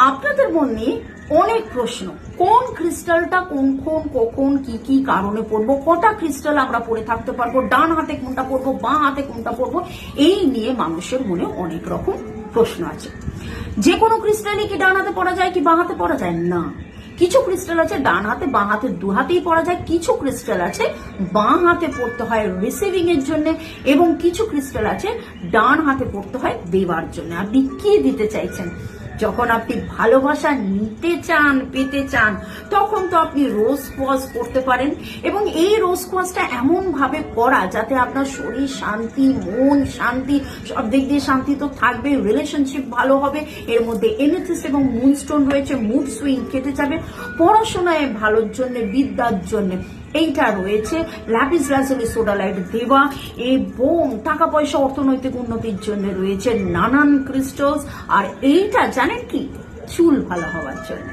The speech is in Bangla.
আপনাদের মনে অনেক প্রশ্ন, কোন ক্রিস্টালটা কখন কি কি কারণে পড়বো, কটা ক্রিস্টাল আমরা পরে থাকতে পারবো, ডান হাতে কোনটা পড়বো, বাঁ হাতে কোনটা পড়বো, এই নিয়ে মানুষের মনে অনেক রকম প্রশ্ন আছে। যে কোনো ক্রিস্টালই কি ডান হাতে পড়া যায় কি বাঁ হাতে পড়া যায় না। কিছু ক্রিস্টাল আছে ডান হাতে বাঁ হাতে দু হাতেই পড়া যায়, কিছু ক্রিস্টাল আছে বাঁ হাতে পড়তে হয় রিসিভিং এর জন্য, এবং কিছু ক্রিস্টাল আছে ডান হাতে পড়তে হয় দেওয়ার জন্য। আপনি কি দিতে চাইছেন? যখন আপনি ভালোবাসা নিতে চান, পেতে চান, তখন তো আপনি রোজ কোয়ার্জ করতে পারেন, এবং এই রোজ কোয়ার্জটা এমন ভাবে করা যাতে আপনার শরীর শান্তি, মন শান্তি, সব দিক দিয়ে শান্তি তো থাকবে, রিলেশনশিপ ভালো হবে, এর মধ্যে এমেথিস্ট এবং মুনস্টোন রয়েছে, মুড সুইং কেটে যাবে, পড়াশোনায় ভালোর জন্য, বিদ্যার জন্য এইটা রয়েছে, ল্যাপিস লাজুলি সোডালাইট দেওয়া, এবং টাকা পয়সা অর্থনৈতিক উন্নতির জন্য রয়েছে নানান ক্রিস্টালস। আর এইটা জানেন কি, চুল ভালো হওয়ার জন্য।